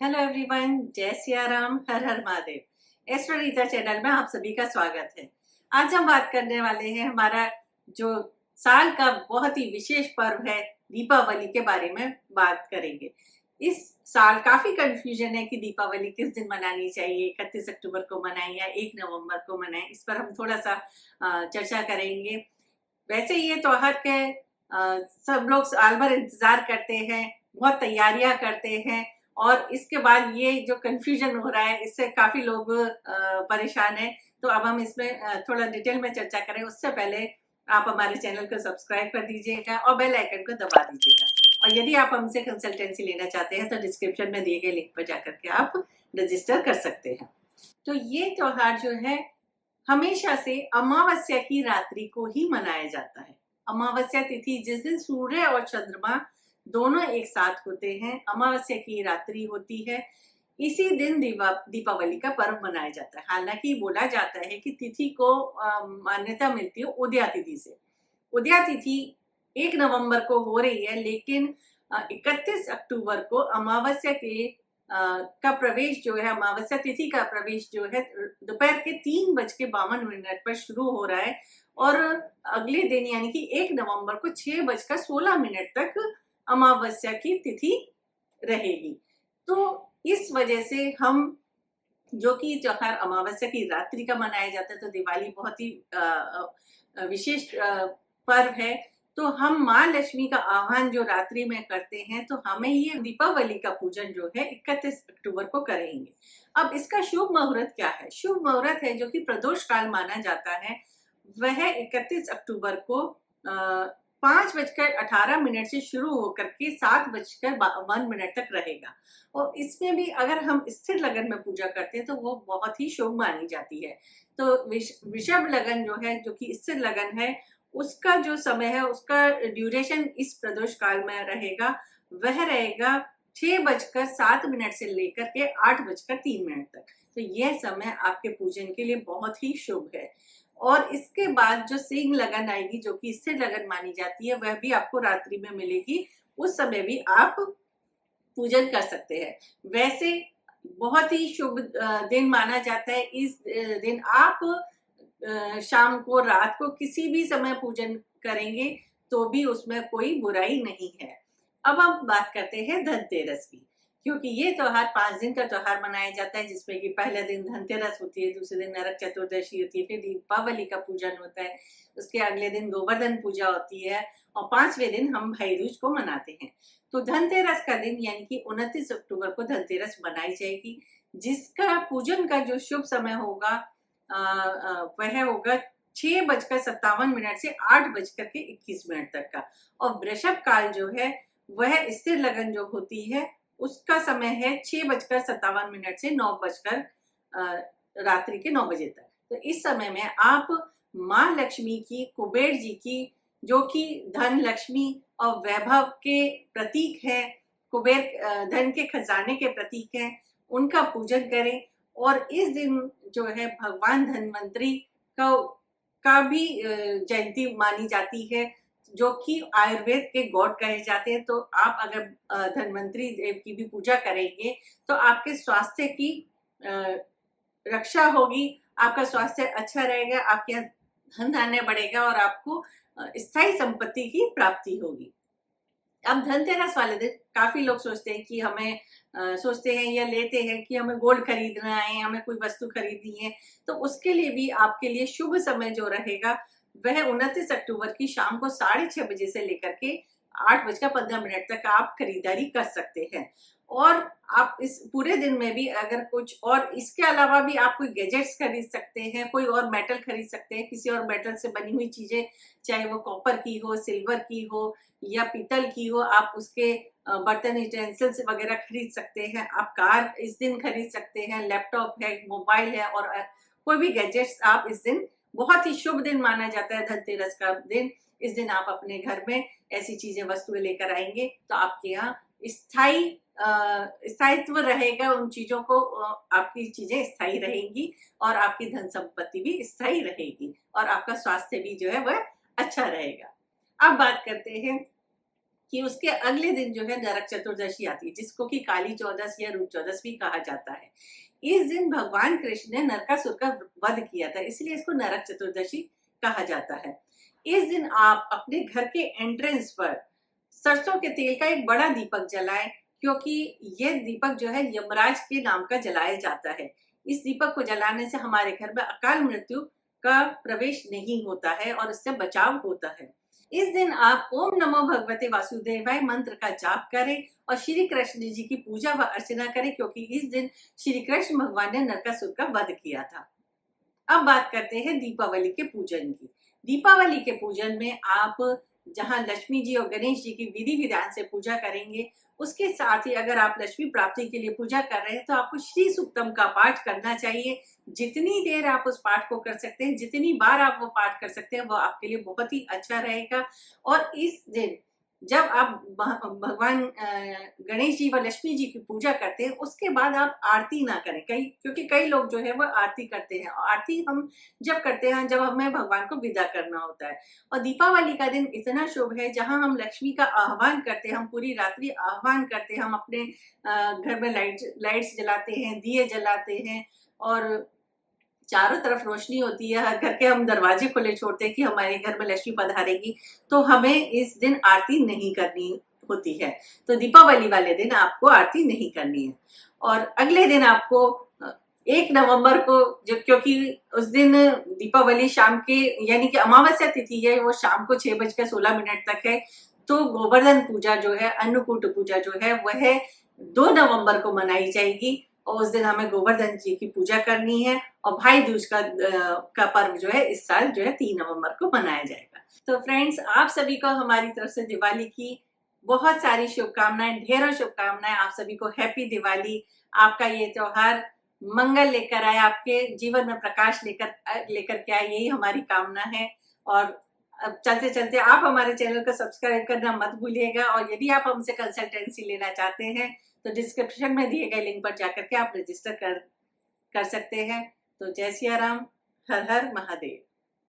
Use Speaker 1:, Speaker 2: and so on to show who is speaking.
Speaker 1: Hello everyone, जय सिया राम, हर हर Mahadev. Astro Rita channel में आप सभी का स्वागत है। आज हम बात करने वाले हैं हमारा जो साल का बहुत ही विशेष पर्व है दीपावली के बारे में बात करेंगे। इस साल काफी कंफ्यूजन है कि दीपावली किस दिन मनानी चाहिए, 31 अक्टूबर को मनाएं या 1 नवंबर को मनाएं। इस पर हम थोड़ा सा चर्चा करेंगे। वैसे ये त्योहार के सब लोग साल भर इंतजार करते हैं, बहुत तैयारियां करते हैं और इसके बाद ये जो कंफ्यूजन हो रहा है इससे काफी लोग परेशान हैं। तो अब हम इसमें थोड़ा डिटेल में चर्चा करें उससे पहले आप हमारे चैनल को सब्सक्राइब कर दीजिएगा और बेल आइकन को दबा दीजिएगा। और यदि आप हमसे कंसल्टेंसी लेना चाहते हैं तो डिस्क्रिप्शन में दिए गए लिंक पर जाकर के आप रजिस्टर कर सकते हैं। तो ये त्योहार जो है हमेशा से अमावस्या की रात्रि को ही मनाया जाता है। अमावस्या तिथि जिस दिन सूर्य और चंद्रमा दोनों एक साथ होते हैं, अमावस्या की रात्रि होती है, इसी दिन दीपावली का पर्व मनाया जाता है। हालांकि बोला जाता है कि तिथि को मान्यता मिलती है उदया तिथि से। उदया तिथि 1 नवंबर को हो रही है, लेकिन 31 अक्टूबर को अमावस्या के का प्रवेश जो है, अमावस्या तिथि का प्रवेश जो है दोपहर के 3:52 पर शुरू हो रहा है और अगले दिन यानी कि 1 नवंबर को 6:16 तक अमावस्या की तिथि रहेगी। तो इस वजह से हम जो कि त्योहार अमावस्या की रात्रि का मनाया जाता है, तो दिवाली बहुत ही विशेष पर्व है। तो हम माँ लक्ष्मी का आह्वान जो रात्रि में करते हैं, तो हमें ये दीपावली का पूजन जो है 31 अक्टूबर को करेंगे। अब इसका शुभ मुहूर्त क्या है? शुभ मुहूर्त है जो कि प्रदोष काल माना जाता है, वह 31 अक्टूबर को 5:18 से शुरू होकर के 7:52 तक रहेगा। और इसमें भी अगर हम स्थिर लगन में पूजा करते हैं तो वो बहुत ही शुभ मानी जाती है। तो वृषभ लगन जो है, जो कि स्थिर लगन है, उसका जो समय है, उसका ड्यूरेशन इस प्रदोष काल में रहेगा, वह रहेगा 6:07 से लेकर के 8:03 तक। तो यह समय आपके पूजन के लिए बहुत ही शुभ है। और इसके बाद जो सिंह लगन आएगी, जो कि स्थिर लगन मानी जाती है, वह भी आपको रात्रि में मिलेगी। उस समय भी आप पूजन कर सकते हैं। वैसे बहुत ही शुभ दिन माना जाता है। इस दिन आप शाम को, रात को किसी भी समय पूजन करेंगे तो भी उसमें कोई बुराई नहीं है। अब हम बात करते हैं धनतेरस की, क्योंकि ये त्योहार 5 दिन का त्योहार मनाया जाता है, जिसमें कि पहले दिन धनतेरस होती है, दूसरे दिन नरक चतुर्दशी होती है, फिर दीपावली का पूजन होता है, उसके अगले दिन गोवर्धन पूजा होती है और 5वें दिन हम भाई दूज को मनाते हैं। तो धनतेरस का दिन यानी कि 29 अक्टूबर को धनतेरस मनाई जाएगी, जिसका पूजन का जो शुभ समय होगा वह होगा 6:57 से 8:21 तक का। और वृषभ काल जो है वह स्थिर लगन जो होती है उसका समय है 6:57 से 9 रात्रि के 9 बजे तक। तो इस समय में आप माँ लक्ष्मी की, कुबेर जी की, जो कि धन, लक्ष्मी और वैभव के प्रतीक है, कुबेर धन के खजाने के प्रतीक हैं, उनका पूजन करें। और इस दिन जो है भगवान धन्वंतरी का भी जयंती मानी जाती है, जो कि आयुर्वेद के गॉड कहे जाते हैं। तो आप अगर धन्वंतरी देव की भी पूजा करेंगे तो आपके स्वास्थ्य की रक्षा होगी, आपका स्वास्थ्य अच्छा रहेगा, आपके यहाँ धन धान्य बढ़ेगा और आपको स्थायी संपत्ति की प्राप्ति होगी। अब धनतेरस वाले दिन काफी लोग सोचते हैं कि हमें सोचते हैं या लेते हैं कि हमें गोल्ड खरीदना है, हमें कोई वस्तु खरीदनी है। तो उसके लिए भी आपके लिए शुभ समय जो रहेगा वह 29 अक्टूबर की शाम को 6:30 बजे से लेकर के 8:15 तक आप खरीदारी कर सकते हैं। और आप इस पूरे दिन में भी अगर कुछ और इसके अलावा भी आप कोई गैजेट्स खरीद सकते हैं, कोई और मेटल खरीद सकते हैं, किसी और मेटल से बनी हुई चीजें, चाहे वो कॉपर की हो, सिल्वर की हो या पीतल की हो, आप उसके बर्तन यूटेंसिल्स वगैरह खरीद सकते हैं। आप कार इस दिन खरीद सकते हैं, लैपटॉप है, मोबाइल है और कोई भी गैजेट्स आप इस दिन, बहुत ही शुभ दिन माना जाता है धनतेरस का दिन। इस दिन आप अपने घर में ऐसी चीजें, वस्तुएं लेकर आएंगे तो आपके यहाँ स्थायित्व रहेगा उन चीजों को, आपकी चीजें स्थायी रहेंगी और आपकी धन संपत्ति भी स्थायी रहेगी और आपका स्वास्थ्य भी जो है वह अच्छा रहेगा। अब बात करते हैं कि उसके अगले दिन जो है नरक चतुर्दशी आती है, जिसको कि काली चौदस या रूप चौदस भी कहा जाता है। इस दिन भगवान कृष्ण ने नरकासुर का वध किया था, इसलिए इसको नरक चतुर्दशी कहा जाता है। इस दिन आप अपने घर के एंट्रेंस पर सरसों के तेल का एक बड़ा दीपक जलाएं, क्योंकि ये दीपक जो है यमराज के नाम का जलाया जाता है। इस दीपक को जलाने से हमारे घर में अकाल मृत्यु का प्रवेश नहीं होता है और इससे बचाव होता है। इस दिन आप ओम नमो भगवते वासुदेवाय मंत्र का जाप करें और श्री कृष्ण जी की पूजा व अर्चना करें, क्योंकि इस दिन श्री कृष्ण भगवान ने नरकासुर का वध किया था। अब बात करते हैं दीपावली के पूजन की। दीपावली के पूजन में आप जहां लक्ष्मी जी और गणेश जी की विधि विधान से पूजा करेंगे, उसके साथ ही अगर आप लक्ष्मी प्राप्ति के लिए पूजा कर रहे हैं तो आपको श्री सूक्तम का पाठ करना चाहिए। जितनी देर आप उस पाठ को कर सकते हैं, जितनी बार आप वो पाठ कर सकते हैं, वो आपके लिए बहुत ही अच्छा रहेगा। और इस दिन जब आप भगवान गणेश जी व लक्ष्मी जी की पूजा करते हैं, उसके बाद आप आरती ना करें, क्योंकि कई लोग जो है वो आरती करते हैं। आरती हम जब करते हैं जब हमें भगवान को विदा करना होता है। और दीपावली का दिन इतना शुभ है जहां हम लक्ष्मी का आह्वान करते हैं, हम पूरी रात्रि आह्वान करते हैं, हम अपने घर में लाइट्स जलाते हैं, दिए जलाते हैं और चारों तरफ रोशनी होती है। हर घर के हम दरवाजे खुले छोड़ते हैं कि हमारे घर में लक्ष्मी पधारेगी। तो हमें इस दिन आरती नहीं करनी होती है। तो दीपावली वाले दिन आपको आरती नहीं करनी है। और अगले दिन आपको 1 नवंबर को, जब क्योंकि उस दिन दीपावली शाम के यानी कि अमावस्या तिथि है, वो शाम को 6:16 तक है। तो गोवर्धन पूजा जो है, अन्नकूट पूजा जो है, वह 2 नवंबर को मनाई जाएगी और उस दिन हमें गोवर्धन जी की पूजा करनी है। और भाई दूज का पर्व जो है इस साल जो है 3 नवंबर को मनाया जाएगा। तो फ्रेंड्स, आप सभी को हमारी तरफ से दिवाली की बहुत सारी शुभकामनाएं, ढेरों शुभकामनाएं। आप सभी को हैप्पी दिवाली। आपका ये त्योहार मंगल लेकर आए, आपके जीवन में प्रकाश लेकर के आए, यही हमारी कामना है। और अब चलते चलते आप हमारे चैनल को सब्सक्राइब करना मत भूलिएगा। और यदि आप हमसे कंसल्टेंसी लेना चाहते हैं तो डिस्क्रिप्शन में दिए गए लिंक पर जाकर के आप रजिस्टर कर सकते हैं। तो जय सिया राम, हर हर महादेव।